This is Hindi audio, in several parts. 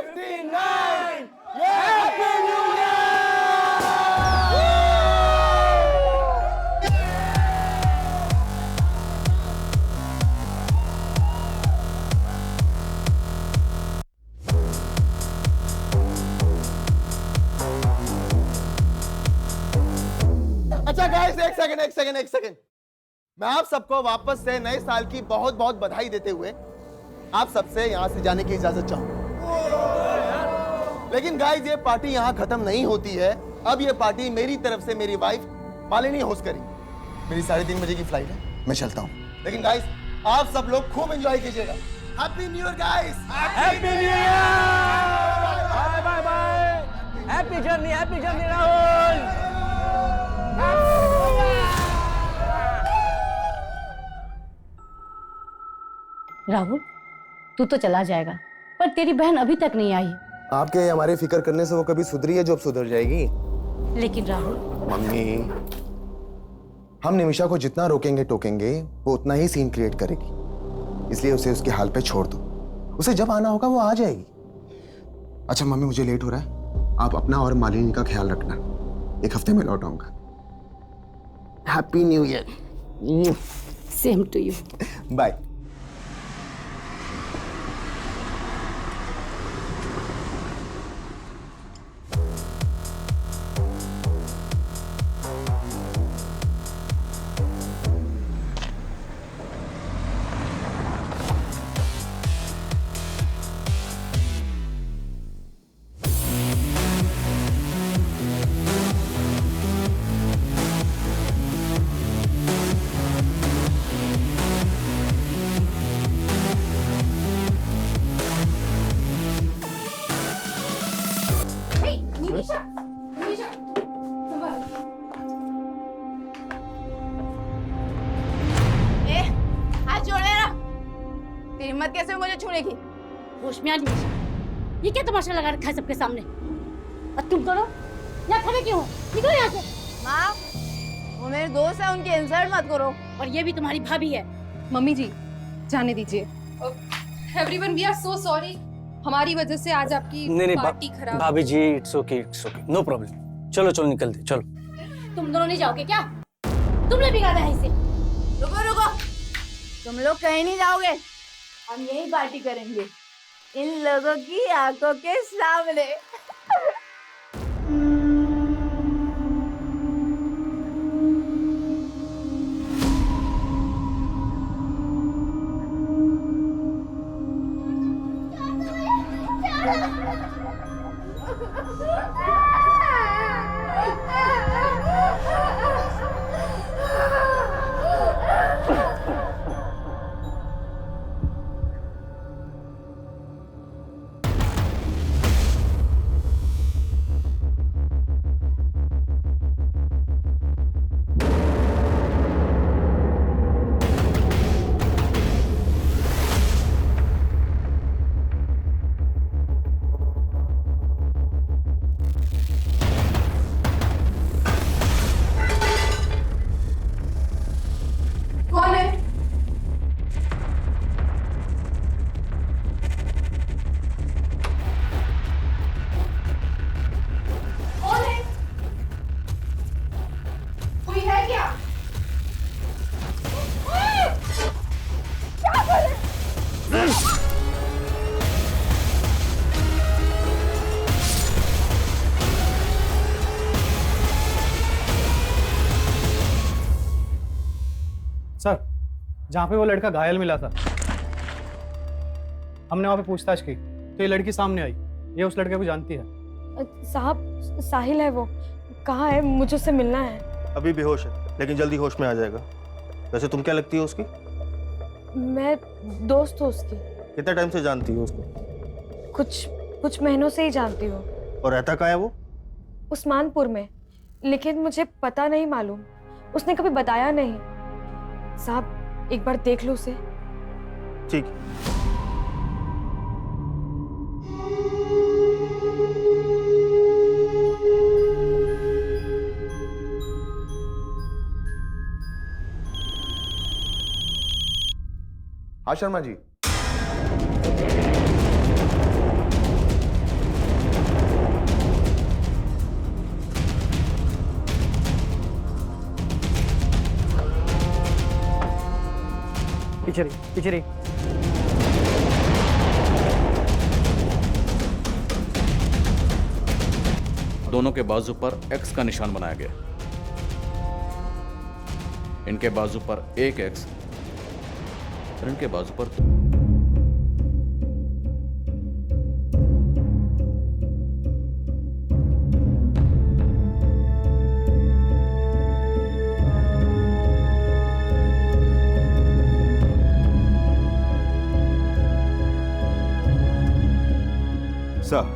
59! Happy New Year! अच्छा गाइस, एक सेकंड। मैं आप सबको वापस से नए साल की बहुत बहुत बधाई देते हुए आप सबसे यहां से जाने की इजाजत चाहूंगा। लेकिन गाइस, ये पार्टी यहां खत्म नहीं होती है। अब ये पार्टी मेरी तरफ से मेरी वाइफ मालिनी होस्ट करेगी। मेरी 3:30 बजे की फ्लाइट है, मैं चलता हूं। लेकिन गाइस, आप सब लोग खूब एंजॉय कीजिएगा। Happy new year guys! Happy new year! Bye bye bye! Happy journey Rahul! Rahul, तू तो चला जाएगा, पर तेरी बहन अभी तक नहीं आई। आपके हमारे फिक्र करने से वो कभी सुधरी है जो अब सुधर जाएगी। लेकिन राहुल, मम्मी, हम निमिषा को जितना रोकेंगे टोकेंगे वो उतना ही सीन क्रिएट करेगी। इसलिए उसे उसके हाल पे छोड़ दो। उसे जब आना होगा वो आ जाएगी। अच्छा मम्मी, मुझे लेट हो रहा है, आप अपना और मालिनी का ख्याल रखना। 1 हफ्ते में लौट आऊंगा। Happy new year. Same to you. Bye. हिम्मत कैसे हुई मुझे छूने की? होश में आ निमिषा, ये क्या तमाशा लगा रखा है सबके सामने? और तुम दोनों यहाँ खड़े क्यों हो? निकलो यहाँ से। माँ, वो मेरे दोस्त है, उनकी इंसल्ट मत करो। और ये भी तुम्हारी भाभी है। मम्मी जी, जाने दीजिए। Everyone, we are so sorry. हमारी वजह से आज आपकी पार्टी खराब। भाभी जी, इट्स ओके, नो प्रॉब्लम। चलो निकलते, चलो। तुम दोनों नहीं जाओगे क्या? तुमने बिगाड़ा है इसे। रुको, तुम लोग कहीं नहीं जाओगे। हम यही पार्टी करेंगे, इन लोगों की आंखों के सामने। सर, जहाँ पे वो लड़का घायल मिला था, हमने वहाँ पे पूछताछ की तो ये लड़की सामने आई। ये उस लड़के को जानती है। साहब, साहिल है वो। कहाँ है? मुझे उससे मिलना है। अभी बेहोश है, लेकिन जल्दी होश में आ जाएगा। वैसे तुम क्या लगती हो उसकी? मैं दोस्त हूँ उसकी। कितने टाइम से जानती हो उसको? कुछ महीनों से ही जानती हूँ। और रहता कहाँ है वो? उस्मानपुर में, लेकिन मुझे पता नहीं मालूम। उसने कभी बताया नहीं। साहब, एक बार देख लो उसे। ठीक। हाँ शर्मा जी। पीछे रही, पीछे रही। दोनों के बाजू पर एक्स का निशान बनाया गया। इनके बाजू पर एक एक्स और इनके बाजू पर दो। सर,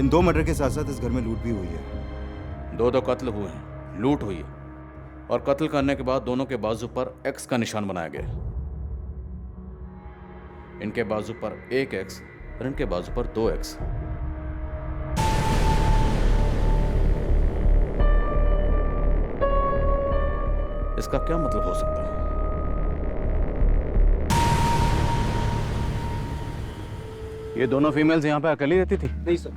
इन 2 मर्डर के साथ साथ इस घर में लूट भी हुई है। 2 कत्ल हुए हैं, लूट हुई है, और कत्ल करने के बाद दोनों के बाजू पर एक्स का निशान बनाया गया। इनके बाजू पर एक एक्स और इनके बाजू पर 2 एक्स। इसका क्या मतलब हो सकता है? ये दोनों फीमेल्स यहाँ पे अकेली रहती थी? नहीं सर,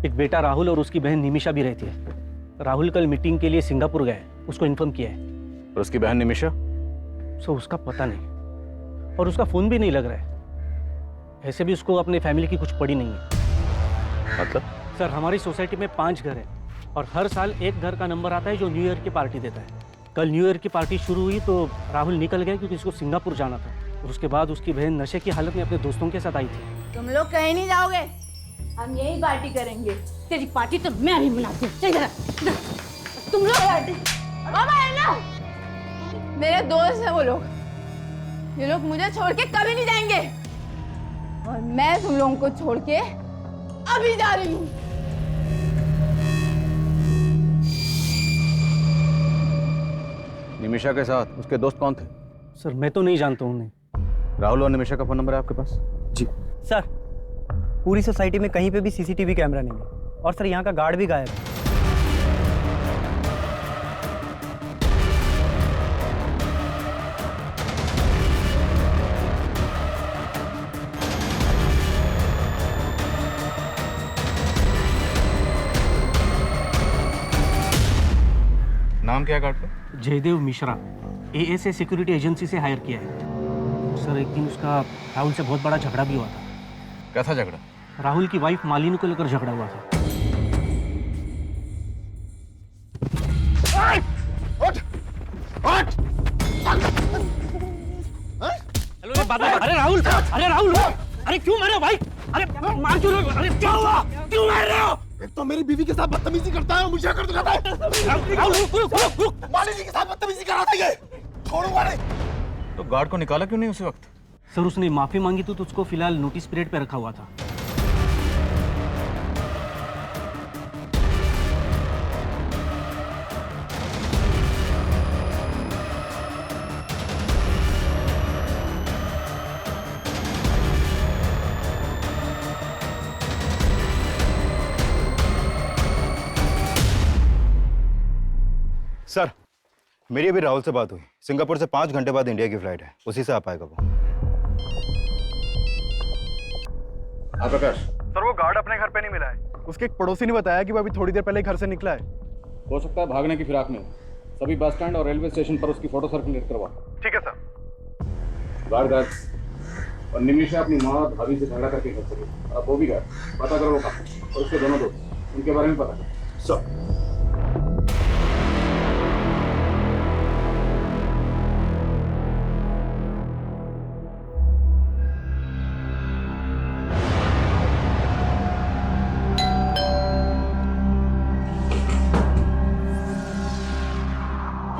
एक बेटा राहुल और उसकी बहन निमिषा भी रहती है। राहुल कल मीटिंग के लिए सिंगापुर गए, उसको इन्फॉर्म किया है। और उसकी बहन निमिषा? सो उसका पता नहीं, और उसका फोन भी नहीं लग रहा है। ऐसे भी उसको अपने फैमिली की कुछ पड़ी नहीं है। मतलब? सर, हमारी सोसाइटी में 5 घर हैं और हर साल एक घर का नंबर आता है जो न्यू ईयर की पार्टी देता है। कल न्यू ईयर की पार्टी शुरू हुई तो राहुल निकल गया क्योंकि उसको सिंगापुर जाना था, और उसके बाद उसकी बहन नशे की हालत में अपने दोस्तों के साथ आई थी। तुम लोग कहीं नहीं जाओगे, हम यही पार्टी करेंगे। तेरी पार्टी तो मैं अभी बनाती हूँ। चल इधर आ। तुम लोग मेरे दोस्त हैं वो लोग, ये लोग मुझे छोड़ के कभी नहीं जाएंगे, और मैं तुम लोगों को छोड़ के अभी जा रही हूँ। निमिषा के साथ उसके दोस्त कौन थे? सर, मैं तो नहीं जानता हूँ उन्हें। राहुल और निमिषा का फोन नंबर है आपके पास? जी सर, पूरी सोसाइटी में कहीं पे भी सीसीटीवी कैमरा नहीं है, और सर यहाँ का गार्ड भी गायब है। नाम क्या है गार्ड का? Jaidev Mishra, ASA security agency से हायर किया है। सर, एक दिन उसका राहुल से बहुत बड़ा झगड़ा भी हुआ था। कैसा झगड़ा? राहुल की वाइफ मालिनी को लेकर झगड़ा हुआ था। हेलो, ये बात अरे राहुल, अरे क्यों मारे भाई? अरे मार क्यों रहे हो? अरे क्या हुआ? क्यों मार रहे हो? एक तो मेरी बीवी के साथ बदतमीजी करता है और मुझे कर दिखाता है। राहुल, रुक। मालिनी के साथ बदतमीजी कराता है। छोड़ूंगा नहीं। तो गार्ड को निकाला क्यों नहीं उसी वक्त? सर, उसने माफी मांगी तो उसको फिलहाल नोटिस पीरियड पे रखा हुआ था। सर, मेरी अभी राहुल से बात हुई। सिंगापुर से 5 घंटे बाद इंडिया की फ्लाइट है, उसी से आ पाएगा वो। प्रकाश, सर, वो गार्ड अपने घर पे नहीं मिला है। उसके एक पड़ोसी ने बताया कि वो अभी थोड़ी देर पहले घर से निकला है। हो सकता है भागने की फिराक में हो। सभी बस स्टैंड और रेलवे स्टेशन पर उसकी फोटो सर्कुलेट करवा। ठीक है सर। गार्ड और निमिषा अपनी माँ और भाभी से झगड़ा करके घर से गई। अब वो भी गए, पता करो वो कहाँ, और उसके दोनों दोस्त, उनके बारे में पता करो। सर,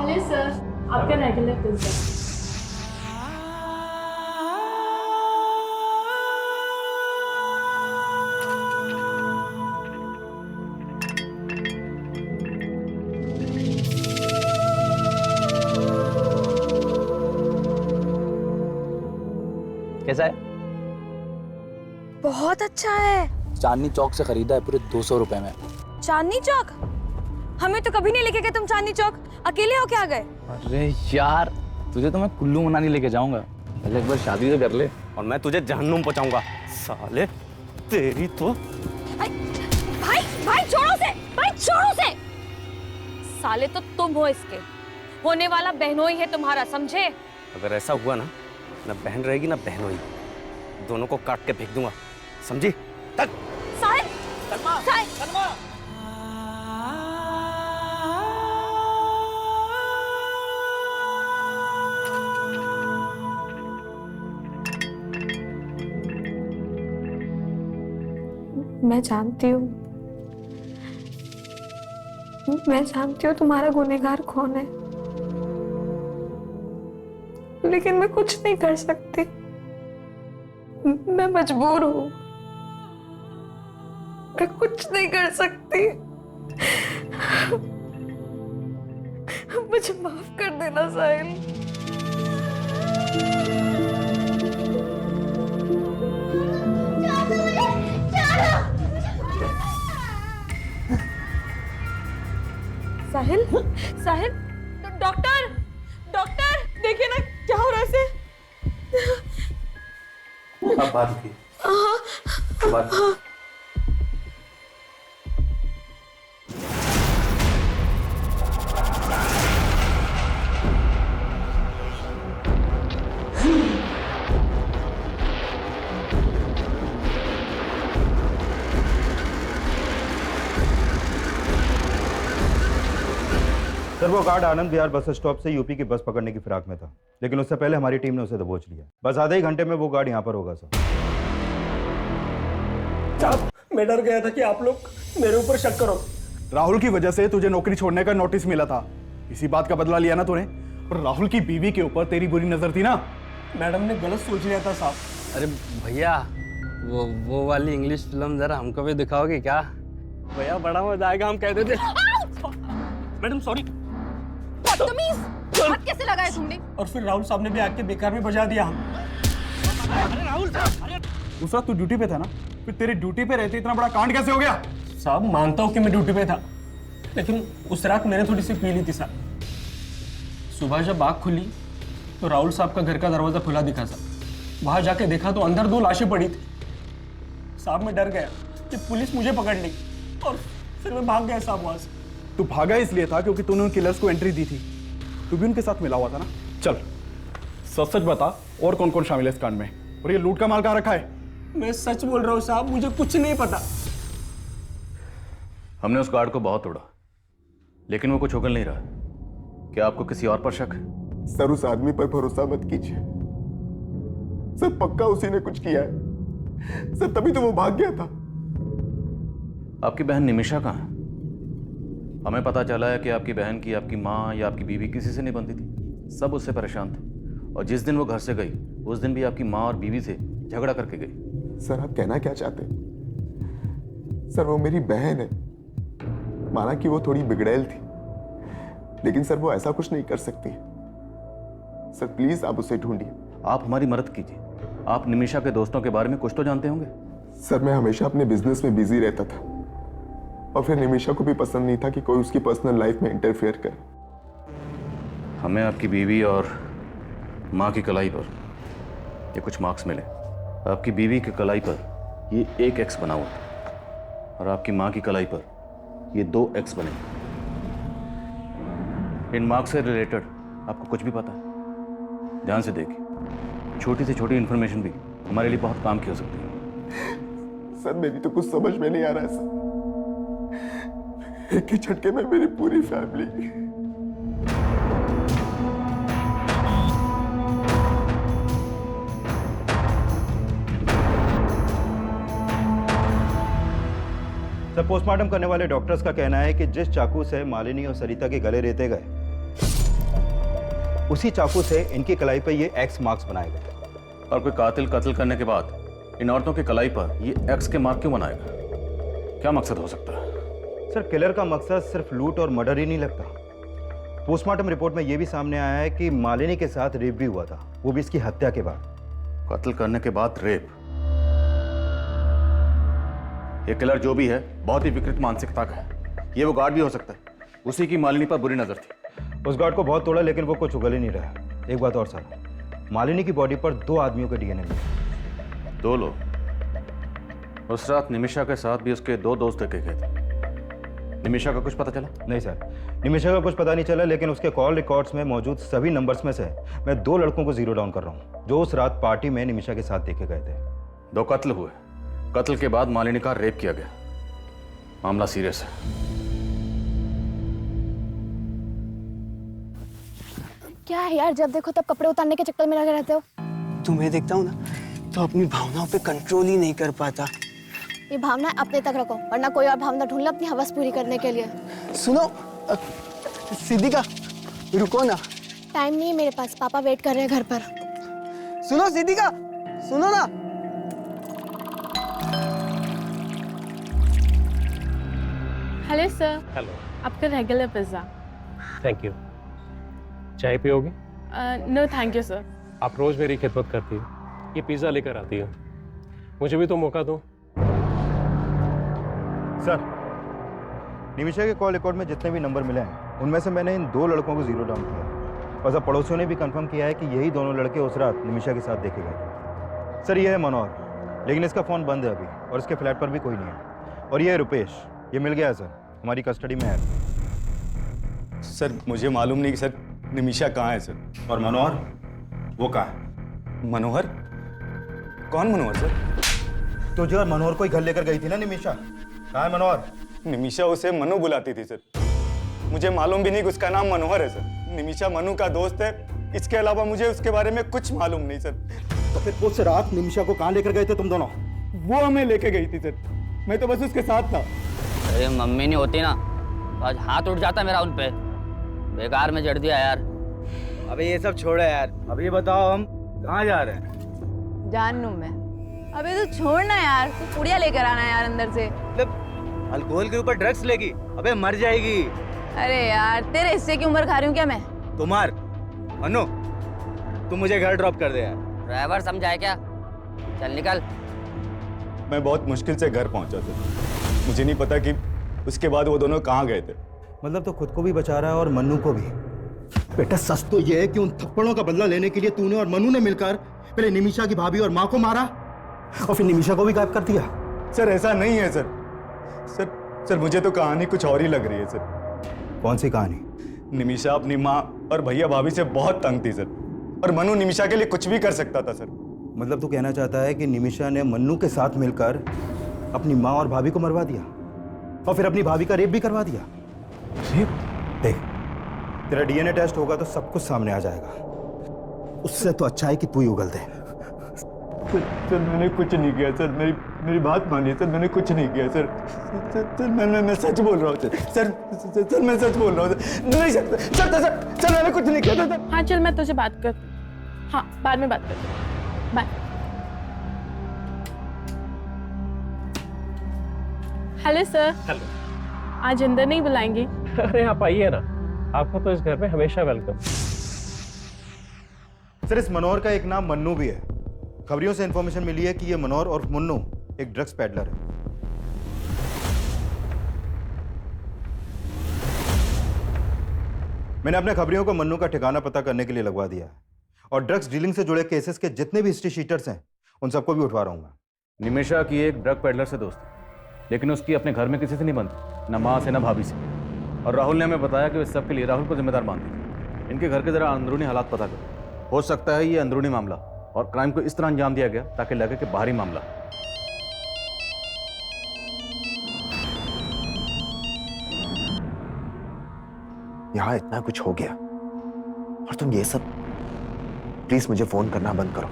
हेलो सर, आपका रेगुलर पिज्जा। कैसा है? बहुत अच्छा है। चांदनी चौक से खरीदा है, पूरे 200 रुपए में। चांदनी चौक? हमें तो कभी नहीं लेके गए तुम चांदनी चौक। अकेले हो क्या गए? अरे यार, तुझे तो मैं कुल्लू मनाली लेके जाऊंगा। पहले एक बार शादी तो कर ले। और मैं तुझे जहन्नुम पहुंचाऊंगा साले, तेरी तो। भाई छोड़ो से, साले तो तुम हो इसके। होने वाला बहनोई है तुम्हारा, समझे? अगर ऐसा हुआ ना, ना बहन रहेगी ना बहनोई, दोनों को काट के फेंक दूंगा, समझी? तक साहिल, साहिल, मैं जानती हूँ, तुम्हारा गुनहगार कौन है, लेकिन मैं कुछ नहीं कर सकती। मैं मजबूर हूँ, मैं कुछ नहीं कर सकती। मुझे माफ कर देना साहिल। साहिल, साहिल, डॉक्टर, डॉक्टर, देखिए ना क्या हो रहा है इसे। अब बात की बात सर वो guard Anand Vihar bus stop से यूपी की बस पकड़ने की फिराक में था, लेकिन उससे पहले हमारी टीम ने उसे दबोच लिया। बस आधे ही घंटे में वो गार्ड यहाँ पर होगा सर। साहब, मैं डर गया था कि आप लोग मेरे ऊपर शक करो। राहुल की वजह से तुझे नौकरी छोड़ने का नोटिस मिला था, इसी बात का बदला लिया ना तूने। और राहुल की बीवी के ऊपर तेरी बुरी नजर थी ना। मैडम ने गलत सोच लिया था साहब। अरे भैया, वो वाली इंग्लिश फिल्म जरा हमको भी दिखाओगे क्या? भैया बड़ा मजा आएगा, हम कहते थे। Madam sorry. बदतमीज, हाथ कैसे लगाया तुमने? और फिर राहुल साहब ने भी आके बेकार में बजा दिया हम। अरे राहुल साहब, दूसरा तू ड्यूटी पे था ना, फिर तेरी ड्यूटी पे रहते इतना बड़ा कांड कैसे हो गया? साहब मानता हूँ कि मैं ड्यूटी पे था, लेकिन उस रात मैंने थोड़ी सी पी ली थी साहब। सुबह जब आँख खुली तो राहुल साहब का घर का दरवाजा खुला दिखा साहब। वहां जाके देखा तो अंदर 2 लाशें पड़ी थी साहब। मैं डर गया कि पुलिस मुझे पकड़ लेगी और फिर मैं भाग गया साहब वहां से। तू भागा इसलिए था क्योंकि तूने उन किलर्स को एंट्री दी थी। तू भी उनके साथ मिला हुआ था ना? चल सच सच बता, और कौन कौन शामिल है इस कांड में? और ये लूट का माल कहाँ रखा है? मैं सच बोल रहा हूँ साहब, मुझे कुछ नहीं पता। हमने उस गार्ड को बहुत तोड़ा, लेकिन वो कुछ उगल नहीं रहा। क्या आपको किसी और पर शक है? सर उस आदमी पर भरोसा मत कीजिए सर, पक्का उसी ने कुछ किया है सर, तभी तो वो भाग गया था। आपकी बहन निमिषा कहाँ है? हमें पता चला है कि आपकी बहन की आपकी माँ या आपकी बीवी किसी से नहीं बनती थी, सब उससे परेशान थे। और जिस दिन वो घर से गई उस दिन भी आपकी माँ और बीवी से झगड़ा करके गई। सर आप कहना क्या चाहते हैं? सर वो मेरी बहन है, माना कि वो थोड़ी बिगड़ैल थी, लेकिन सर वो ऐसा कुछ नहीं कर सकती। सर प्लीज आप उसे ढूंढिए। आप हमारी मदद कीजिए। आप निमिषा के दोस्तों के बारे में कुछ तो जानते होंगे। सर मैं हमेशा अपने बिजनेस में बिजी रहता था, और फिर निमिषा को भी पसंद नहीं था कि कोई उसकी पर्सनल लाइफ में इंटरफेयर करे। हमें आपकी बीवी और माँ की कलाई पर ये कुछ मार्क्स मिले। आपकी बीवी की कलाई पर ये 1 X बना हुआ था और आपकी माँ की कलाई पर ये 2 X बने। इन मार्क्स से रिलेटेड आपको कुछ भी पता है? ध्यान से देखिए, छोटी से छोटी इंफॉर्मेशन भी हमारे लिए बहुत काम की हो सकती है। सर मेरी तो कुछ समझ में नहीं आ रहा है सर, एक ही झटके में मेरी पूरी फैमिली। सर पोस्टमार्टम करने वाले डॉक्टर्स का कहना है कि जिस चाकू से मालिनी और सरिता के गले रेते गए, उसी चाकू से इनकी कलाई पर ये X मार्क्स बनाए गए। और कोई कातिल कत्ल करने के बाद इन औरतों की कलाई पर ये X के मार्क क्यों बनाएगा? क्या मकसद हो सकता है? सर किलर का मकसद सिर्फ लूट और मर्डर ही नहीं लगता। पोस्टमार्टम रिपोर्ट में यह भी सामने आया है कि मालिनी के साथ रेप भी हुआ था, वो भी इसकी हत्या के बाद। कत्ल करने के बाद रेप? ये किलर जो भी है बहुत ही विकृत मानसिकता का है। ये वो गार्ड भी हो सकता है, उसी की मालिनी पर बुरी नजर थी। उस गार्ड को बहुत तोड़ा लेकिन वो कुछ उगल ही नहीं रहा। एक बात और सर, मालिनी की बॉडी पर 2 आदमियों के DNA मिले। 2 लोग? उस रात निमिषा के साथ भी उसके 2 दोस्त देखे गए थे। निमिषा का कुछ पता चला? नहीं सर, निमिषा का कुछ पता नहीं चला, लेकिन उसके कॉल रिकॉर्ड्स में मौजूद सभी नंबर्स में से मैं 2 लड़कों को जीरो डाउन कर रहा हूँ जो उस रात पार्टी में निमिषा के साथ देखे गए थे। 2 कत्ल हुए। कत्ल के बाद मालिनी का रेप किया गया। मामला सीरियस है। क्या है यार, जब देखो तब कपड़े उतारने के चक्कर में लगे रहते हो। तुम्हें देखता हूँ ना तो अपनी भावनाओं पे कंट्रोल ही नहीं कर पाता। ये भावना अपने तक रखो, वरना कोई और भावना ढूंढ लो अपनी हवस पूरी करने के लिए। सुनो सिद्धिका, रुको ना। टाइम नहीं है मेरे पास, पापा वेट कर रहे हैं घर पर। सुनो सिद्धिका, सुनो ना। Hello sir. हेलो। आपका रेगुलर पिज्ज़ा। Thank you. चाय पियोगे? No thank you sir. आप रोज मेरी खिदमत करती हो, ये पिज़्ज़ा लेकर आती हो, मुझे भी तो मौका दो। सर, निमिषा के कॉल रिकॉर्ड में जितने भी नंबर मिले हैं उनमें से मैंने इन 2 लड़कों को जीरो डाउन किया और सब पड़ोसियों ने भी कंफर्म किया है कि यही दोनों लड़के उस रात निमिषा के साथ देखे गए थे। सर, ये है मनोहर, लेकिन इसका फ़ोन बंद है अभी और इसके फ्लैट पर भी कोई नहीं है। और ये है रुपेश, ये मिल गया है सर, हमारी कस्टडी में है। सर मुझे मालूम नहीं कि सर निमिषा कहाँ है सर। और मनोहर, वो कहाँ है? मनोहर? कौन मनोहर सर? तो जो मनोहर को ही घर लेकर गई थी ना निमिषा, कहाँ है मनोहर? निमिषा उसे मनु बुलाती थी सर। मुझे मालूम भी नहीं कि उसका नाम मनोहर है सर। निमिषा मनु का दोस्त है, इसके अलावा मुझे उसके बारे में कुछ मालूम नहीं सर। तो फिर उस रात निमिषा को कहाँ लेकर गए थे तुम दोनों? वो हमें लेके गई थी सर, मैं तो बस उसके साथ था। अरे मम्मी नहीं होती ना तो आज हाथ उठ जाता मेरा उन पे। बेकार में जड़ दिया यार। अबे ये सब छोड़ो यार, अब ये बताओ हम कहाँ जा रहे हैं? जान लूं मैं। अबे तू छोड़ना यार, तू पुड़िया लेकर आना यार अंदर से। मतलब अल्कोहल के ऊपर ड्रग्स लेगी? अबे मर जाएगी। अरे यार, तेरे हिस्से की उम्र खा रही हूँ क्या मैं? तुम्हार अनु, तुम मुझे घर ड्रॉप कर दे यार। ड्राइवर समझाए क्या? चल निकल। मैं बहुत मुश्किल से घर पहुंचा था, मुझे नहीं पता कि उसके बाद वो दोनों कहाँ गए थे। मतलब तो खुद को भी बचा रहा है और मन्नू को भी। बेटा सच तो ये है कि उन थप्पड़ों का बदला लेने के लिए तूने और मन्नू ने मिलकर पहले निमिषा की भाभी और माँ को मारा और फिर निमिषा को भी गायब कर दिया। सर ऐसा नहीं है सर। सर मुझे तो कहानी कुछ और ही लग रही है सर। कौन सी कहानी? निमिषा अपनी माँ और भैया भाभी से बहुत तंग थी सर, और मनु निमिषा के लिए कुछ भी कर सकता था सर। मतलब तू कहना चाहता है कि निमिषा ने मन्नू के साथ मिलकर अपनी माँ और भाभी को मरवा दिया और फिर अपनी भाभी का रेप भी करवा दिया? देख, तेरा डीएनए टेस्ट होगा तो सब कुछ सामने आ जाएगा। उससे तो अच्छा है कि तू ही उगल दे। सर मैंने कुछ नहीं किया सर, मेरी बात मानिए सर, मैंने कुछ नहीं किया सर। मैं सच बोल रहा हूँ सर, मैं सच बोल रहा हूँ सर। नहीं सर मैंने कुछ नहीं किया सर। हाँ चल, मैं तुझे बात करती हूँ। हाँ बाद में बात करती हूँ, बाय। Hello sir. हेलो। आज अंदर नहीं बुलाएंगे? अरे आप आइए ना, आपको तो इस घर में हमेशा वेलकम। सर इस मनोहर का एक नाम मन्नू भी है। खबरियों से इंफॉर्मेशन मिली है कि ये मनोहर और मुन्नू एक ड्रग्स पैडलर है। मैंने अपने खबरियों को मन्नू का ठिकाना पता करने के लिए लगवा दिया है और ड्रग्स डीलिंग से जुड़े केसेस के जितने भी हिस्ट्री शीटर्स हैं उन सबको भी उठवा रहा हूँ। निमिषा की एक ड्रग पैडलर से दोस्ती, लेकिन उसकी अपने घर में किसी से नहीं बनती, न माँ से न भाभी से। और राहुल ने हमें बताया कि इस सब के लिए राहुल को जिम्मेदार मानती है। इनके घर के जरा अंदरूनी हालात पता करो, हो सकता है ये अंदरूनी मामला और क्राइम को इस तरह अंजाम दिया गया ताकि लगे कि बाहरी मामला। यहां इतना कुछ हो गया और तुम ये सब, प्लीज मुझे फोन करना बंद करो।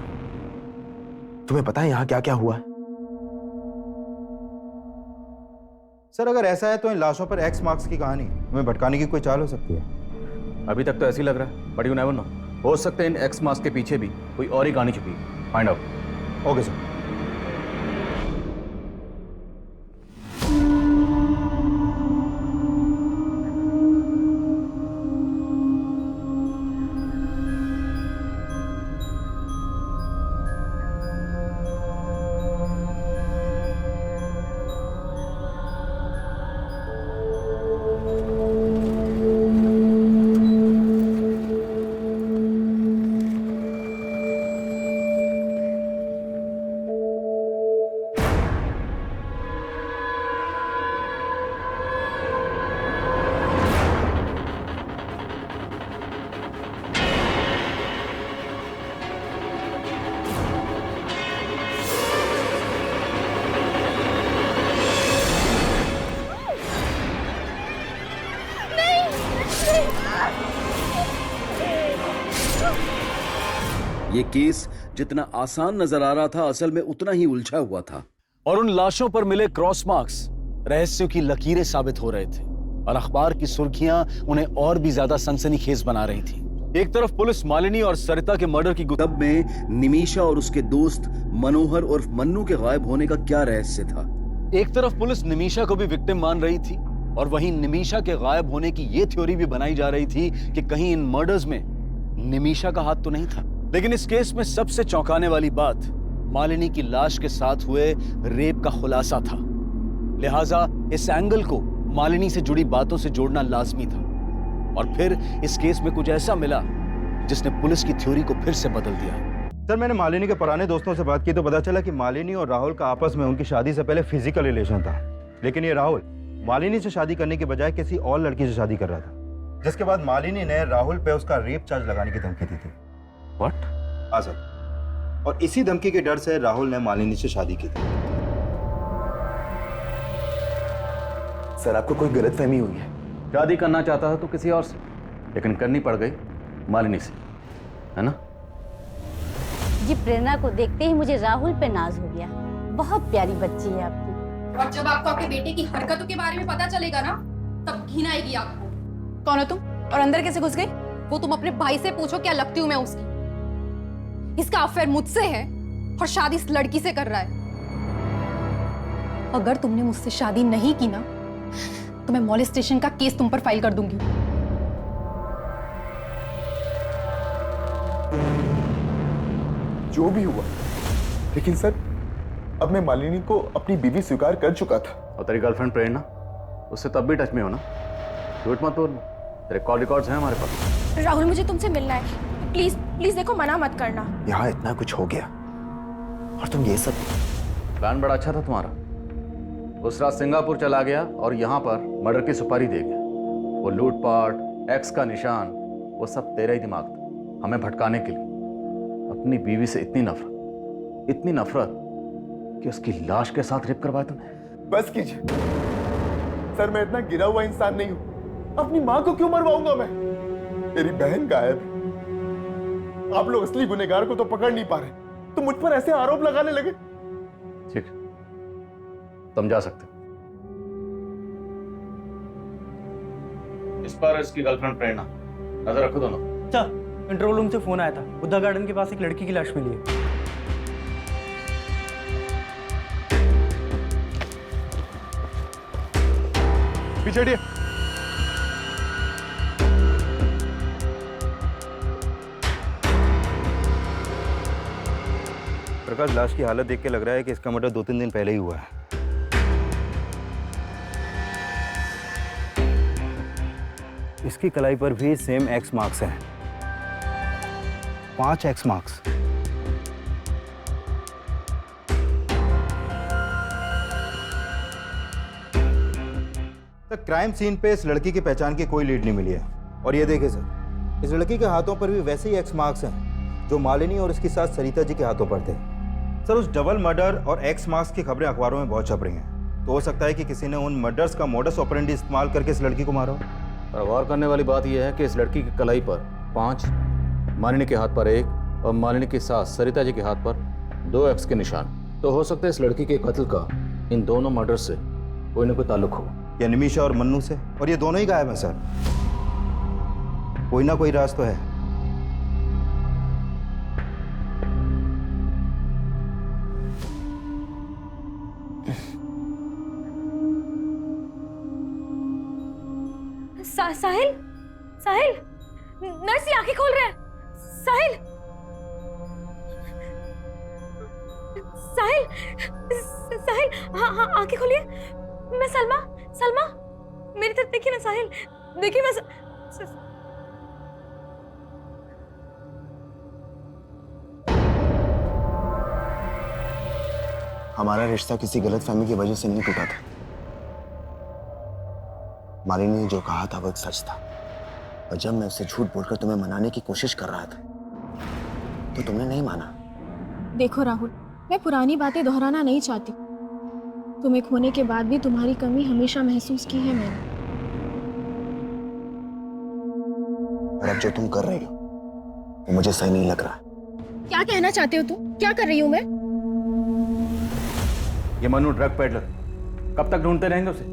तुम्हें पता है यहां क्या क्या हुआ है? सर अगर ऐसा है तो इन लाशों पर एक्स मार्क्स की कहानी हमें भटकाने की कोई चाल हो सकती है। अभी तक तो ऐसे ही लग रहा है, बट यू नेवर नो, हो सकता है इन एक्स मार्क्स के पीछे भी कोई और ही कहानी छुपी है। Find out. Okay sir. ये केस जितना आसान नजर आ रहा था असल में उतना ही उलझा हुआ था। और उन लाशों पर मिले क्रॉस मार्क्स रहस्यों की लकीरें साबित हो रहे थे और अखबार की सुर्खियां उन्हें और भी ज्यादा सनसनीखेज बना रही थी। एक तरफ पुलिस मालिनी और सरिता के मर्डर की तब में निमिषा और उसके दोस्त मनोहर और मन्नू के गायब होने का क्या रहस्य था। एक तरफ पुलिस निमिषा को भी विक्टिम मान रही थी और वहीं निमिषा के गायब होने की यह थ्योरी भी बनाई जा रही थी कि कहीं इन मर्डर्स में निमिषा का हाथ तो नहीं था। लेकिन इस केस में सबसे चौंकाने वाली बात मालिनी की लाश के साथ हुए रेप का खुलासा था। लिहाजा इस एंगल को मालिनी से जुड़ी बातों से जोड़ना लाजमी था। और फिर इस केस में कुछ ऐसा मिला जिसने पुलिस की थ्योरी को फिर से बदल दिया। सर मैंने मालिनी के पुराने दोस्तों से बात की तो पता चला कि मालिनी और राहुल का आपस में उनकी शादी से पहले फिजिकल रिलेशन था। लेकिन ये राहुल मालिनी से शादी करने के बजाय किसी और लड़की से शादी कर रहा था, जिसके बाद मालिनी ने राहुल पे उसका रेप चार्ज लगाने की धमकी दी थी। व्हाट? हाँ सर, और इसी धमकी के डर से राहुल ने मालिनी से शादी की थी। सर आपको कोई गलतफहमी हुई है। शादी करना चाहता था तो किसी और से, लेकिन करनी पड़ गई मालिनी से, है ना? जी प्रेरणा को देखते ही मुझे राहुल पे नाज हो गया। बहुत प्यारी बच्ची है आपकी। और जब आपको आपके बेटे की हरकतों के बारे में पता चलेगा ना, तब घिन आएगी आपको। कौन हो तुम और अंदर कैसे घुस गई? वो तुम अपने भाई से पूछो क्या लगती हूँ मैं उसकी। इसका अफेयर मुझसे है और शादी इस लड़की से कर रहा है। अगर तुमने मुझसे शादी नहीं की ना तो मैं मॉलेस्टेशन का केस तुम पर फाइल कर दूंगी। जो भी हुआ, लेकिन सर अब मैं मालिनी को अपनी बीवी स्वीकार कर चुका था। और तेरी गर्लफ्रेंड प्रेरणा, उससे तब भी टच में हो ना? झूठ मत बोल, तेरे कॉल रिकॉर्ड्स हैं हमारे पास। राहुल मुझे तुमसे मिलना है, प्लीज प्लीज देखो, मना मत करना। यहाँ इतना कुछ हो गया और तुम ये सब। प्लान बड़ा अच्छा था तुम्हारा। उस रात सिंगापुर चला गया और यहाँ पर मर्डर की सुपारी दे गया। वो लूटपाट, एक्स का निशान, वो सब तेरा ही दिमाग था, हमें भटकाने के लिए। अपनी बीवी से इतनी नफरत कि उसकी लाश के साथ रेप करवाया तुमने। बस कीजिए सर, मैं इतना गिरा हुआ इंसान नहीं हूं। अपनी मां को क्यों मरवाऊंगा मैं? मेरी बहन गायब है। आप लोग असली गुनहगार को तो पकड़ नहीं पा रहे, तो मुझ पर ऐसे आरोप लगाने लगे। ठीक, तुम जा सकते। इस पर इसकी गर्लफ्रेंड प्रेरणा, नजर रखो दोनों। अच्छा, कंट्रोल रूम से फोन आया था, बुद्धा गार्डन के पास एक लड़की की लाश मिली है। पीछे हटिए। प्रकाश, लाश की हालत देख के लग रहा है कि इसका मर्डर 2-3 दिन पहले ही हुआ है। इसकी कलाई पर भी सेम एक्स मार्क्स हैं, 5 एक्स मार्क्स। क्राइम सीन पे इस लड़की की पहचान की कोई लीड नहीं मिली है। और ये देखिए सर, इस लड़की के हाथों पर भी वैसे ही एक्स मार्क्स हैं जो मालिनी और इसकी साथ सरिता जी के हाथों पर थे। सर, उस डबल मर्डर और एक्स मार्क्स की खबरें अखबारों में बहुत छप रही हैं, तो हो सकता है कि किसी ने उन मर्डर्स का मोडस ऑपरेंडी इस्तेमाल करके इस लड़की को मारा हो। और गौर करने वाली बात यह है कि इस लड़की की कलाई पर 5, मालिनी के हाथ पर 1 और मालिनी के साथ सरिता जी के हाथ पर 2 एक्स के निशान। तो हो सकता है इस लड़की के कत्ल का इन दोनों मर्डर से कोई ना कोई ताल्लुक हो, या निमिषा और मन्नू से। और ये दोनों ही गायब हैं सर, कोई ना कोई राज तो है। साहिल, साहिल, नर्स ये आंखें खोल रहे हैं। साहिल, साहिल, साहिल, हाँ हाँ आंखें खोलिए। मैं सलमा, सलमा, मेरी तरफ देखिए ना साहिल, देखिए मैं हमारा रिश्ता किसी गलतफहमी की वजह से नहीं टूटा था। मालिनी ने जो कहा था वो एक सच था, और जब मैं उससे झूठ बोलकर तुम्हें मनाने की कोशिश कर रहा था तो तुमने नहीं माना। देखो राहुल, मैं पुरानी बातें दोहराना नहीं चाहती। तुम्हें खोने के बाद भी तुम्हारी कमी हमेशा महसूस की है मैंने। और अब जो तुम कर रही हो वो मुझे सही नहीं लग रहा। क्या कहना चाहते हो तुम? क्या कर रही हूँ मैं? ये मनु ड्रग पेडलर, कब तक ढूंढते रहेंगे उसे?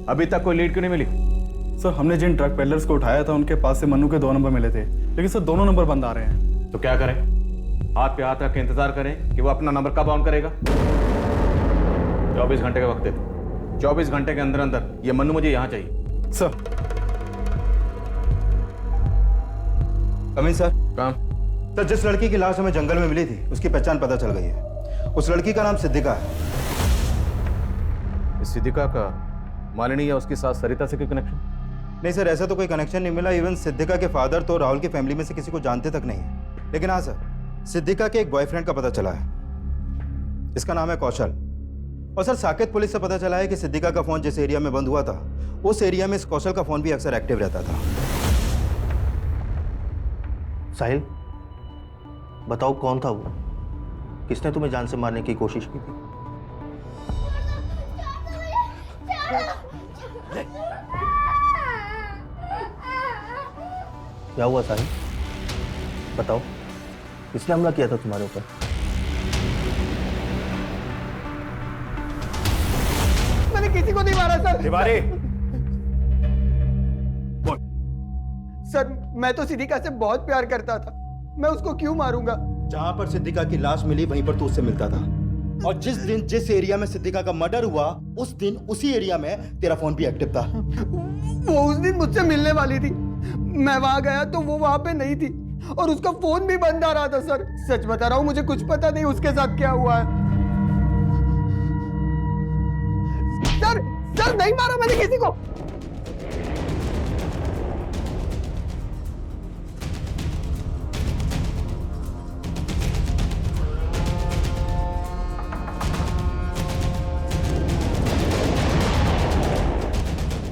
अभी तक कोई लीड क्यों नहीं मिली? सर हमने जिन ड्रग पेडलर्स को उठाया था उनके पास से मनु के 2 नंबर मिले थे, लेकिन सर दोनों नंबर बंद आ रहे हैं। तो क्या करें? हाथ पे हाथ रख के इंतजार करें कि वो अपना नंबर कब ऑन करेगा? 24 घंटे का वक्त है। 24 घंटे के अंदर अंदर ये मनु मुझे यहाँ चाहिए। Sir coming sir. काम सर, जिस लड़की की लाश हमें जंगल में मिली थी उसकी पहचान पता चल गई है। उस लड़की का नाम सिद्धिका है। इस सिद्धिका का मालिनी या उसकी सास सरिता से कोई कनेक्शन? नहीं सर, ऐसा तो कोई कनेक्शन नहीं मिला। इवन सिद्धिका के फादर तो राहुल की फैमिली में से किसी को जानते तक नहीं है। लेकिन हाँ सर, सिद्धिका के एक बॉयफ्रेंड का पता चला है। इसका नाम है कौशल। और सर, साकेत पुलिस से पता चला है कि सिद्धिका का फोन जिस एरिया में बंद हुआ था उस एरिया में इस कौशल का फोन भी अक्सर एक्टिव रहता था। साहिल, बताओ कौन था वो? किसने तुम्हें जान से मारने की कोशिश की थी? क्या हुआ साहिल? बताओ, किसने हमला किया था तुम्हारे ऊपर? मैंने किसी को नहीं मारा सर। तिवारी, सर मैं तो सिद्धिका से बहुत प्यार करता था, मैं उसको क्यों मारूंगा? जहां पर सिद्धिका की लाश मिली वहीं पर तू उससे मिलता था, और जिस दिन जिस एरिया में सिद्धिका का मर्डर हुआ उस दिन उसी एरिया में तेरा फोन भी एक्टिव था। वो उस दिन मुझसे मिलने वाली थी, मैं वहां गया तो वो वहां पे नहीं थी और उसका फोन भी बंद आ रहा था। सर सच बता रहा हूं, मुझे कुछ पता नहीं उसके साथ क्या हुआ है। सर नहीं मारा मैंने किसी को।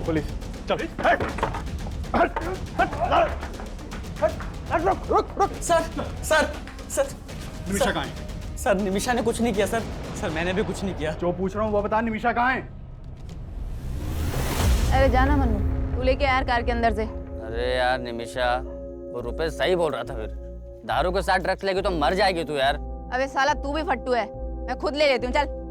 पुलिस चल। रुक सर। निमिषा कहाँ है? सर निमिषा ने कुछ नहीं किया सर। सर मैंने भी कुछ नहीं किया। जो पूछ रहा हूँ वो बता, निमिषा कहाँ है? अरे जाना मनु, तू लेके यार कार के अंदर से। अरे यार निमिषा, वो रुपए सही बोल रहा था। फिर दारू के साथ ड्रग्स लेगी तो मर जाएगी तू यार। अबे साला तू भी फट्टू है, मैं खुद ले लेती हूँ, चल।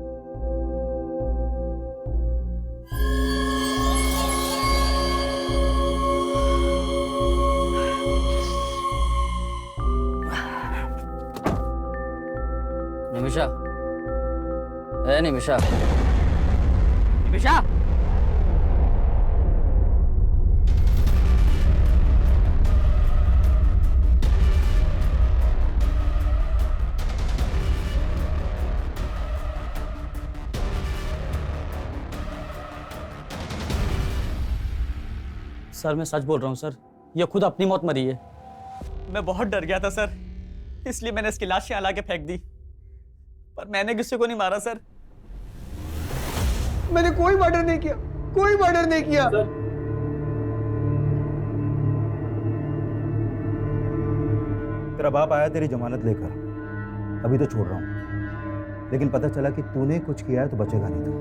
निमिषा, ए निमिषा, निमिषा, सर मैं सच बोल रहा हूँ सर, ये खुद अपनी मौत मरी है। मैं बहुत डर गया था सर, इसलिए मैंने इसकी लाश यहाँ ला के फेंक दी, पर मैंने किसी को नहीं मारा सर। मैंने कोई मर्डर नहीं किया, कोई मर्डर नहीं किया। तेरा बाप आया तेरी जमानत लेकर, अभी तो छोड़ रहा हूं, लेकिन पता चला कि तूने कुछ किया है तो बचेगा नहीं तू।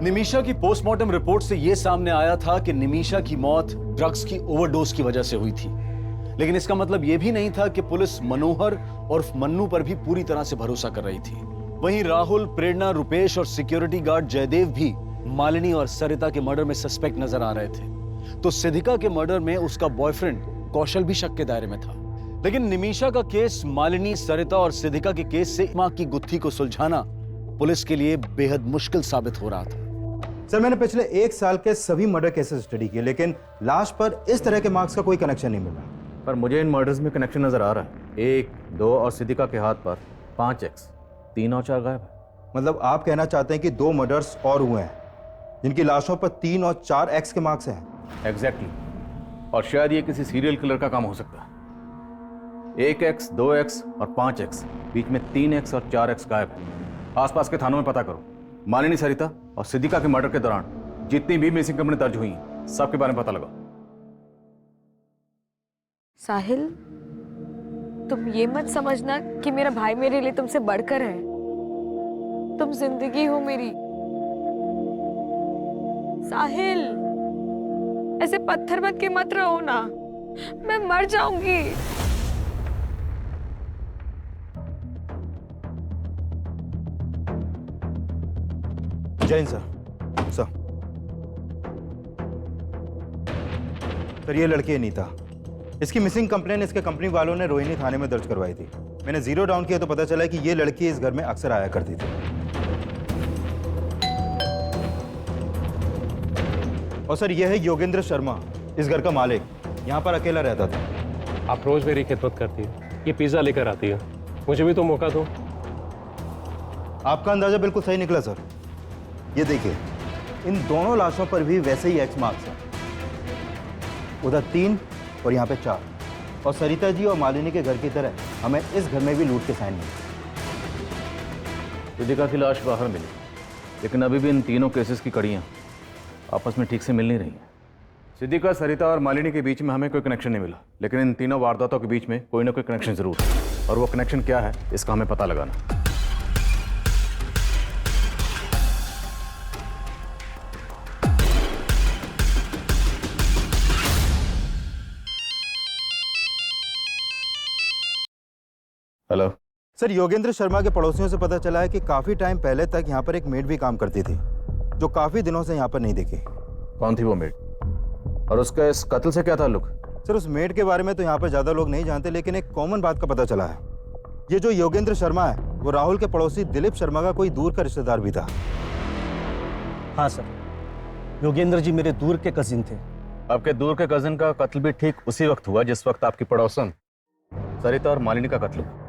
निमिषा की पोस्टमार्टम रिपोर्ट से यह सामने आया था कि निमिषा की मौत ड्रग्स की ओवरडोज की वजह से हुई थी, लेकिन इसका मतलब यह भी नहीं था कि पुलिस मनोहर और मन्नू पर भी पूरी तरह से भरोसा कर रही थी। वहीं राहुल, प्रेरणा, रुपेश और सिक्योरिटी गार्ड जयदेव भी मालिनी और सरिता के मर्डर में सस्पेक्ट नजर आ रहे थे। तो सिद्धिका के मर्डर में उसका बॉयफ्रेंड कौशल भी शक के दायरे में था। लेकिन निमिषा का केस मालिनी, सरिता और सिद्धिका के केस से मां की गुत्थी को सुलझाना पुलिस के लिए बेहद मुश्किल साबित हो रहा था। सर मैंने पिछले 1 साल के सभी मर्डर केसेस स्टडी किए, लेकिन लाश पर इस तरह के मार्क्स का कोई कनेक्शन नहीं मिला। पर मुझे इन मर्डर्स में कनेक्शन नजर आ रहा है। 1, 2 और सिद्धिका के हाथ पर 5x, 3 और 4 गायब है। मतलब आप कहना चाहते हैं कि 2 मर्डर्स और हुए हैं जिनकी लाशों पर 3 और 4 एक्स के मार्क्स हैं? एग्जैक्टली। और शायद ये किसी सीरियल किलर का काम हो सकता है। 1x, 2x और 5x, बीच में 3x और 4x गायब है। आसपास के थानों में पता करो। मालिनी, सरिता और सिद्धिका के मर्डर के दौरान जितनी भी मिसिंग कंप्लेंट दर्ज हुई हैं, सबके बारे में पता लगाओ। साहिल, तुम ये मत समझना कि मेरा भाई मेरे लिए तुमसे बढ़कर है। तुम जिंदगी हो मेरी। साहिल, ऐसे पत्थर बन के मत रहो ना, मैं मर जाऊंगी। जैन सर। सर ये लड़की है नीता। इसकी मिसिंग कंप्लेन इसके कंपनी वालों ने रोहिणी थाने में दर्ज करवाई थी। मैंने जीरो डाउन किया तो पता चला कि ये लड़की इस घर में अक्सर आया करती थी। और सर ये है योगेंद्र शर्मा, इस घर का मालिक, यहाँ पर अकेला रहता था। आप रोज मेरी खिदमत करती है, ये पिज्जा लेकर आती है, मुझे भी तो मौका दो। आपका अंदाजा बिल्कुल सही निकला सर। ये देखिए, इन दोनों लाशों पर भी वैसे ही एक्स मार्क्स हैं। उधर 3 और यहाँ पे 4। और सरिता जी और मालिनी के घर की तरह हमें इस घर में भी लूट के साइन मिले। रिदिका की लाश बाहर मिली, लेकिन अभी भी इन तीनों केसेस की कड़ियाँ आपस में ठीक से मिल नहीं रही हैं। सिद्दीका, सरिता और मालिनी के बीच में हमें कोई कनेक्शन नहीं मिला, लेकिन इन तीनों वारदातों के बीच में कोई ना कोई कनेक्शन जरूर है, और वो कनेक्शन क्या है इसका हमें पता लगाना। हेलो सर, योगेंद्र शर्मा के पड़ोसियों से पता चला है कि काफी टाइम पहले तक यहाँ पर एक मेड भी काम करती थी, जो काफी दिनों से यहाँ पर नहीं दिखी। कौन थी वो मेड, और उसका इस कत्ल से क्या ताल्लुक? सर उस मेड के बारे में तो यहाँ पर ज्यादा लोग नहीं जानते, लेकिन एक कॉमन बात का पता चला है। ये जो योगेंद्र शर्मा है वो राहुल के पड़ोसी दिलीप शर्मा का कोई दूर का रिश्तेदार भी था। हाँ सर, योगेंद्र जी मेरे दूर के कजिन थे। आपके दूर के कजिन का कत्ल भी ठीक उसी वक्त हुआ जिस वक्त आपकी पड़ोसन सरिता और मालिनी का कत्ल हुआ।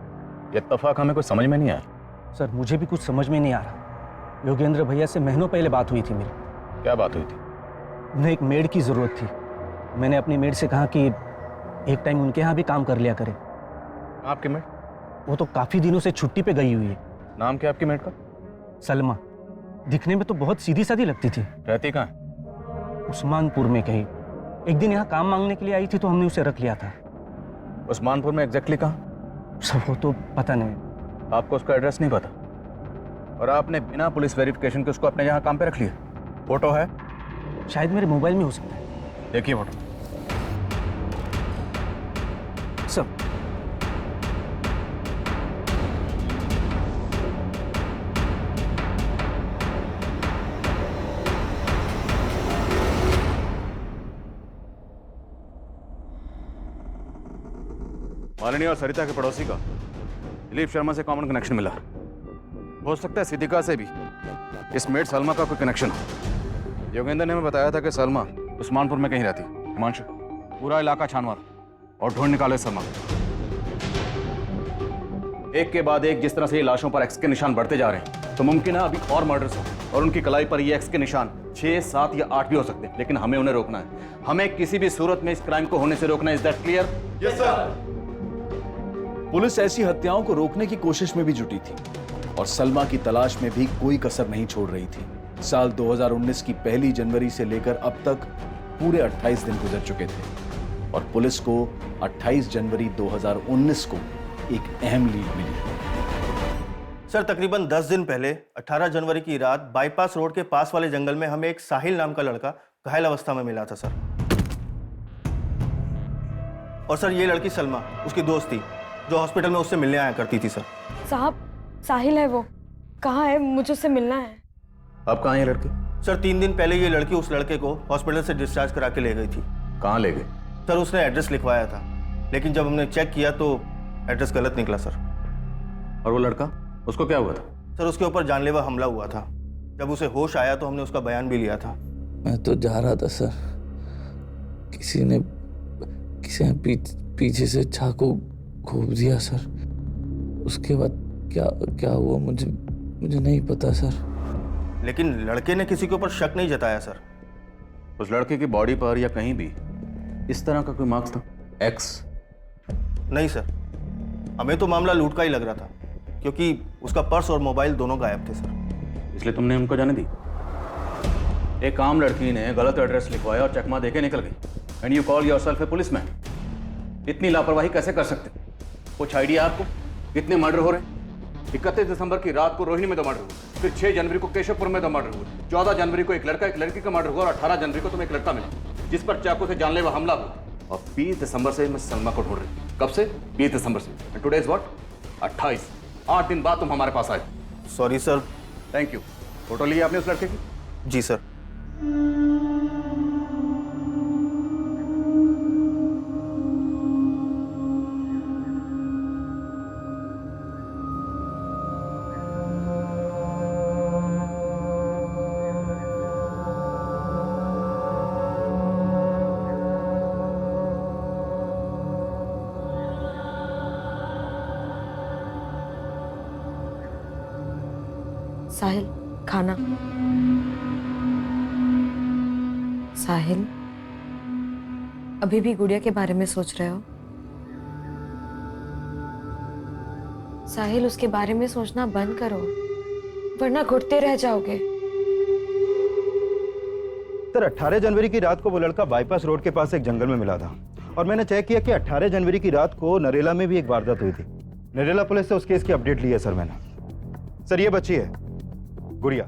ये इत्तेफाक हमें कुछ समझ में नहीं आया। सर मुझे भी कुछ समझ में नहीं आ रहा। योगेंद्र भैया से महीनों पहले बात हुई थी मेरी। क्या बात हुई थी? उन्हें एक मेड की ज़रूरत थी। मैंने अपनी मेड से कहा कि एक टाइम उनके यहाँ भी काम कर लिया करें। आपकी मेड? वो तो काफ़ी दिनों से छुट्टी पे गई हुई है। नाम क्या आपकी मेड का? सलमा। दिखने में तो बहुत सीधी सादी लगती थी। रहती कहाँ है? उस्मानपुर में कहीं। एक दिन यहाँ काम मांगने के लिए आई थी तो हमने उसे रख लिया था। उस्मानपुर में एग्जैक्टली कहाँ? सब वो तो पता नहीं। आपको उसका एड्रेस नहीं पता, और आपने बिना पुलिस वेरिफिकेशन के उसको अपने यहाँ काम पे रख लिया? फोटो है? शायद मेरे मोबाइल में हो सकता है। देखिए फोटो। सब मालिनी और सरिता के पड़ोसी का दिलीप शर्मा से कॉमन कनेक्शन मिला। हो सकता है सिद्दीका से भी इस मेड सलमा का कोई कनेक्शन हो। योगेंद्र ने हमें बताया था कि सलमा उस्मानपुर में कहीं रहती। हिमांशु, पूरा इलाका छान मार और ढूंढ निकाले सलमा। एक के बाद एक जिस तरह से ये लाशों पर एक्स के निशान बढ़ते जा रहे हैं, तो मुमकिन है अभी और मर्डर्स हो, और उनकी कलाई पर ये एक्स के निशान 6, 7 या 8 भी हो सकते हैं। लेकिन हमें उन्हें रोकना है। हमें किसी भी सूरत में इस क्राइम को होने से रोकना है। Is that clear? Yes sir. Police ऐसी हत्याओं को रोकने की कोशिश में भी जुटी थी, और सलमा की तलाश में भी कोई कसर नहीं छोड़ रही थी। साल 2019 की 1 जनवरी से लेकर अब तक पूरे 28 दिन गुजर चुके थे, और पुलिस को 28 जनवरी 2019 को एक अहम लीड मिली। सर तकरीबन 10 दिन पहले 18 जनवरी की रात बाईपास रोड के पास वाले जंगल में हमें एक साहिल नाम का लड़का घायल अवस्था में मिला था सर। और सर ये लड़की सलमा उसकी दोस्त थी, जो हॉस्पिटल में उससे मिलने आया करती थी सर। साहब साहिल है वो, कहाँ है? मुझे उससे मिलना है। अब कहाँ है लड़की? सर 3 दिन पहले ये लड़की उस लड़के को हॉस्पिटल से डिस्चार्ज करा के ले गई थी। कहाँ ले गई? सर उसने एड्रेस लिखवाया था, लेकिन जब हमने चेक किया तो एड्रेस गलत निकला सर। और वो लड़का, उसको क्या हुआ था? सर उसके ऊपर जानलेवा हमला हुआ था। जब उसे होश आया तो हमने उसका बयान भी लिया था। मैं तो जा रहा था सर, किसी ने पीछे से चाकू घोंप दिया सर। उसके बाद क्या हुआ मुझे नहीं पता सर। लेकिन लड़के ने किसी के ऊपर शक नहीं जताया सर। उस लड़के की बॉडी पर या कहीं भी इस तरह का कोई मार्क्स था? एक्स? नहीं सर, हमें तो मामला लूट का ही लग रहा था, क्योंकि उसका पर्स और मोबाइल दोनों गायब थे सर। इसलिए तुमने उनको जाने दी? एक आम लड़की ने गलत एड्रेस लिखवाया और चकमा देके निकल गई, and you call yourself A policeman. इतनी लापरवाही कैसे कर सकते? कुछ आइडिया आपको कितने मर्डर हो रहे हैं? 31 दिसंबर की रात को रोहिणी में दो मर्डर हुआ, फिर 6 जनवरी को केशवपुर में दो मर्डर हुआ, 14 जनवरी को एक लड़का एक लड़की का मर्डर हुआ और 18 जनवरी को तुम्हें एक लड़का मिला जिस पर चाकू से जानलेवा हमला हुआ। और 20 दिसंबर से मैं सलमा को ढूंढ रही हूँ। कब से? 20 दिसंबर से। Today is what? 28। 8 दिन बाद तुम हमारे पास आए। Sorry sir. Thank you. Photo ली आपने उस लड़के की? जी सर। साहिल, खाना। साहिल, अभी भी गुड़िया के बारे में सोच रहे हो? साहिल, उसके बारे में सोचना बंद करो, वरना घुटते रह जाओगे। सर 18 जनवरी की रात को वो लड़का बाईपास रोड के पास एक जंगल में मिला था और मैंने चेक किया कि 18 जनवरी की रात को नरेला में भी एक वारदात हुई थी। नरेला पुलिस से उस केस की अपडेट ली है सर मैंने। सर ये बच्ची है गुड़िया,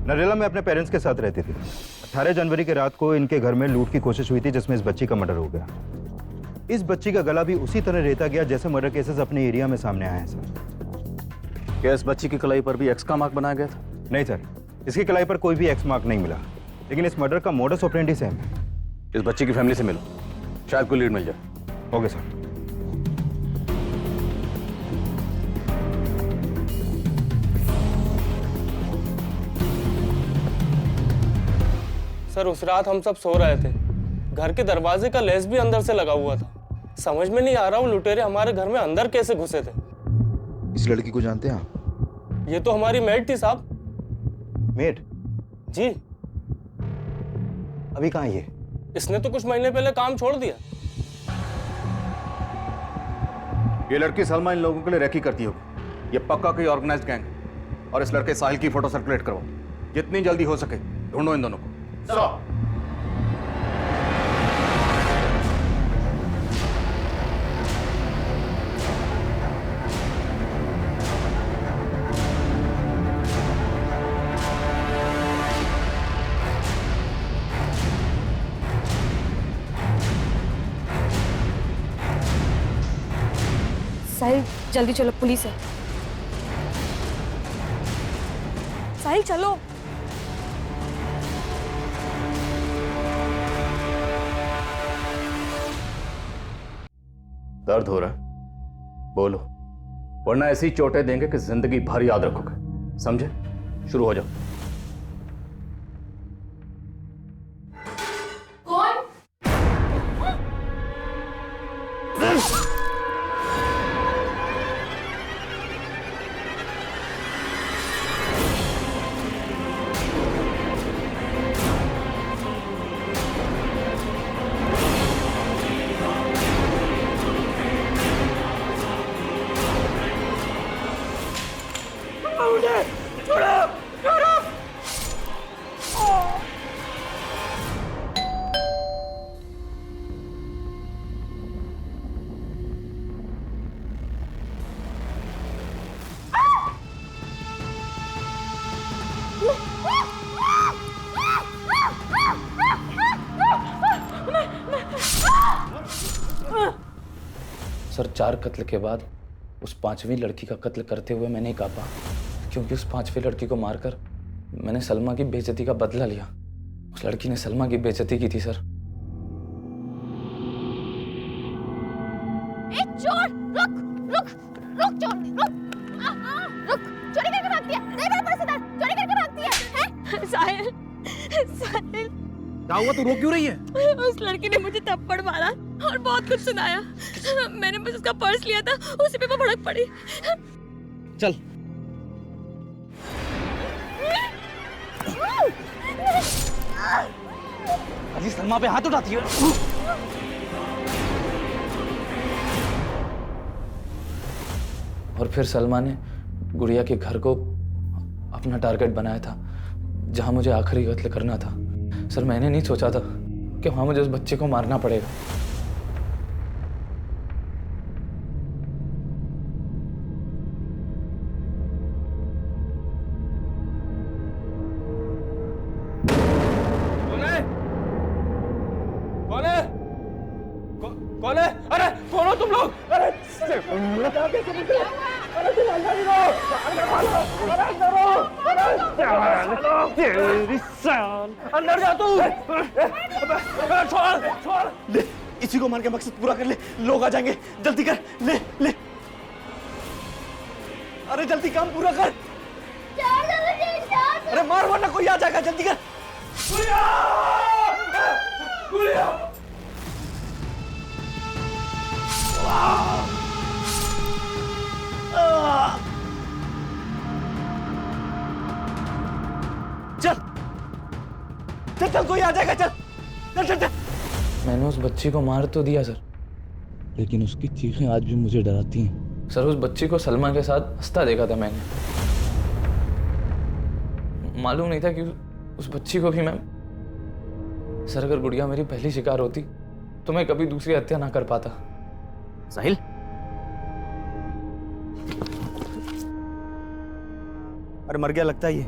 नरेला में अपने पेरेंट्स के साथ रहती थी। 18 जनवरी की रात को इनके घर में लूट की कोशिश हुई थी जिसमें इस बच्ची का मर्डर हो गया। इस बच्ची का गला भी उसी तरह रेता गया जैसे मर्डर केसेस अपने एरिया में सामने आए हैं सर। क्या इस बच्ची की कलाई पर भी एक्स का मार्क बनाया गया था? नहीं सर, इसकी कलाई पर कोई भी एक्स मार्क नहीं मिला, लेकिन इस मर्डर का मोडस ऑपरेंडी सेम है। इस बच्ची की फैमिली से मिलो, शायद कोई लीड मिल जाए। Okay sir. सर उस रात हम सब सो रहे थे, घर के दरवाजे का लेस भी अंदर से लगा हुआ था। समझ में नहीं आ रहा वो लुटेरे हमारे घर में अंदर कैसे घुसे थे। इस लड़की को जानते हैं आप? ये तो हमारी मेड थी साहब। मेड? जी। अभी कहाँ ये? इसने तो कुछ महीने पहले काम छोड़ दिया। ये लड़की सलमा इन लोगों के लिए रैकी करती होगी। ये पक्का कोई ऑर्गेनाइज्ड गैंग है। और इस लड़के साहिल की फोटो सर्कुलेट करवाओ, जितनी जल्दी हो सके ढूंढो इन दोनों को। साहिल जल्दी चलो, पुलिस है। साहिल चलो। दर्द हो रहा है? बोलो, वरना ऐसी चोटें देंगे कि जिंदगी भर याद रखोगे। समझे? शुरू हो जाओ। कौन? सर 4 कत्ल के बाद उस 5वीं लड़की का कत्ल करते हुए मैं नहीं कांपा, क्योंकि उस 5वीं लड़की को मारकर मैंने सलमा की बेइज्जती का बदला लिया। उस लड़की ने सलमा की बेइज्जती की थी सर। चोर, रुक रुक रुक चोर, रुक चोरी करके भागती है। दे मेरा पर्स इधर, चोरी करके भागती है। साहिल, साहिल क्या हुआ? तू रो क्यों रही है? उस लड़की ने मुझे थप्पड़ मारा और बहुत कुछ सुनाया। मैंने बस उसका पर्स लिया था, उसी पे वो भड़क पड़ी। चल। अजी सलमा पे हाथ उठाती है। और फिर सलमा ने गुड़िया के घर को अपना टारगेट बनाया था, जहां मुझे आखिरी कत्ल करना था। सर मैंने नहीं सोचा था कि वहां मुझे उस बच्चे को मारना पड़ेगा। कौन है? कौन है? अरे कौन हो तुम लोग? अरे अंदर जा तू। छोड़ ले, इसी को मार के मकसद पूरा कर ले, लोग आ जाएंगे। जल्दी कर, ले ले। अरे जल्दी काम पूरा कर। अरे मार वरना कोई आ जाएगा, जल्दी कर। चल चल चल, कोई आ जाएगा, चल चल चल चल। मैंने उस बच्ची को मार तो दिया सर, लेकिन उसकी चीखें आज भी मुझे डराती हैं। सर उस बच्ची को सलमा के साथ हंसता देखा था मैंने। मालूम नहीं था कि उस बच्ची को भी मैं। सर अगर गुड़िया मेरी पहली शिकार होती तो मैं कभी दूसरी हत्या ना कर पाता। साहिल, अरे मर गया लगता है ये।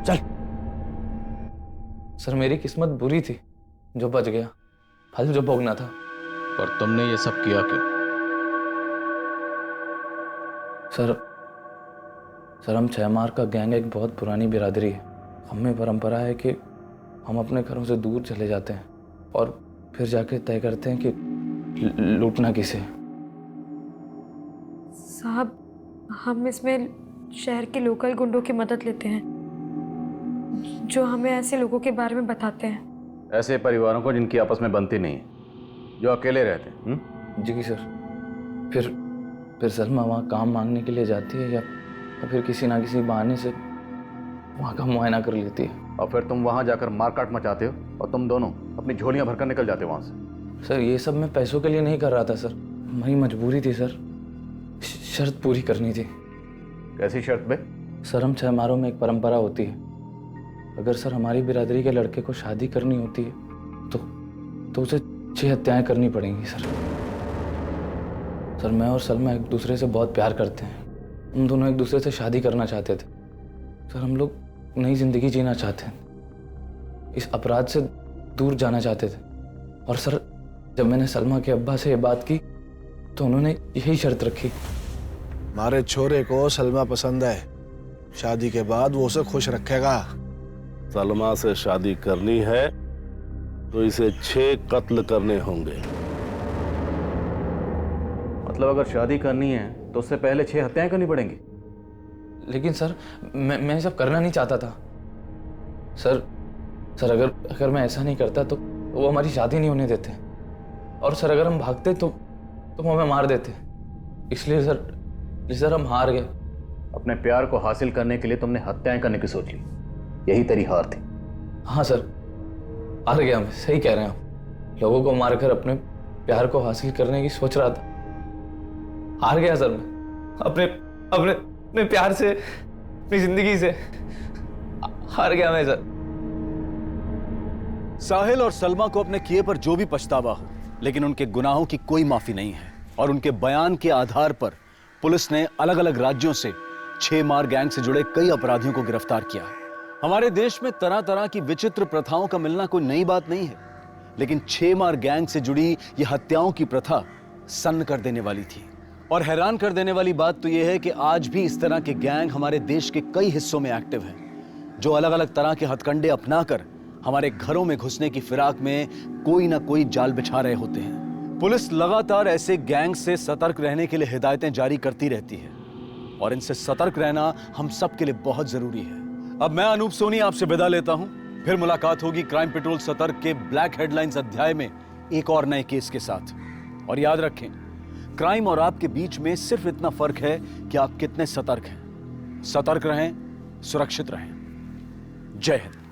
चल। सर मेरी किस्मत बुरी थी जो बच गया, फल जो भोगना था। पर तुमने ये सब किया क्यों? सर हम छैमार का गैंग एक बहुत पुरानी बिरादरी है। हमें परंपरा है कि हम अपने घरों से दूर चले जाते हैं और फिर जाके तय करते हैं कि लूटना किसे। साहब हम इसमें शहर के लोकल गुंडों की मदद लेते हैं जो हमें ऐसे लोगों के बारे में बताते हैं। ऐसे परिवारों को जिनकी आपस में बनती नहीं है, जो अकेले रहते हैं। जी सर। फिर सलमा वहाँ काम मांगने के लिए जाती है या फिर किसी ना किसी बहाने से वहाँ का मुआयना कर लेती है। और फिर तुम वहाँ जाकर मारकाट मचाते हो और तुम दोनों अपनी झोलियाँ भरकर निकल जाते हो वहाँ से। सर ये सब मैं पैसों के लिए नहीं कर रहा था सर, मेरी मजबूरी थी सर, शर्त पूरी करनी थी। कैसी शर्त बे? सर हम छैमारों में एक परंपरा होती है, अगर सर हमारी बिरादरी के लड़के को शादी करनी होती है तो उसे 6 हत्याएं करनी पड़ेंगी सर मैं और सलमा एक दूसरे से बहुत प्यार करते हैं। हम दोनों एक दूसरे से शादी करना चाहते थे सर। हम लोग नई जिंदगी जीना चाहते हैं, इस अपराध से दूर जाना चाहते थे। और सर जब मैंने सलमा के अब्बा से ये बात की तो उन्होंने यही शर्त रखी। हमारे छोरे को सलमा पसंद है, शादी के बाद वो उसे खुश रखेगा। सलमा से शादी करनी है तो इसे 6 कत्ल करने होंगे। मतलब अगर शादी करनी है तो उससे पहले 6 हत्याएं करनी पड़ेंगी? लेकिन सर मैं सब करना नहीं चाहता था सर अगर मैं ऐसा नहीं करता तो वो हमारी शादी नहीं होने देते, और सर अगर हम भागते तो वो हमें मार देते। इसलिए सर हम हार गए। अपने प्यार को हासिल करने के लिए तुमने हत्याएं करने की सोच ली, यही तेरी हार थी? हाँ सर हार गया मैं, सही कह रहे हैं आप। लोगों को मारकर अपने प्यार को हासिल करने की सोच रहा था, हार गया सर मैं। अपने प्यार से, अपनी जिंदगी से हार गया मैं सर। साहिल और सलमा को अपने किए पर जो भी पछतावा हो, लेकिन उनके गुनाहों की कोई माफी नहीं है। और उनके बयान के आधार पर पुलिस ने अलग अलग राज्यों से छैमार गैंग से जुड़े कई अपराधियों को गिरफ्तार किया है। हमारे देश में तरह तरह की विचित्र प्रथाओं का मिलना कोई नई बात नहीं है, लेकिन छैमार गैंग से जुड़ी यह हत्याओं की प्रथा सन्न कर देने वाली थी। और हैरान कर देने वाली बात तो यह है कि आज भी इस तरह के गैंग हमारे देश के कई हिस्सों में एक्टिव हैं, जो अलग अलग तरह के हथकंडे अपनाकर हमारे घरों में घुसने की फिराक में कोई ना कोई जाल बिछा रहे होते हैं। पुलिस लगातार ऐसे गैंग से सतर्क रहने के लिए हिदायतें जारी करती रहती है, और इनसे सतर्क रहना हम सब के लिए बहुत जरूरी है। अब मैं अनूप सोनी आपसे विदा लेता हूं, फिर मुलाकात होगी क्राइम पेट्रोल सतर्क के ब्लैक हेडलाइंस अध्याय में एक और नए केस के साथ। और याद रखें, क्राइम और आपके बीच में सिर्फ इतना फर्क है कि आप कितने सतर्क हैं। सतर्क रहें, सुरक्षित रहें। जय हिंद।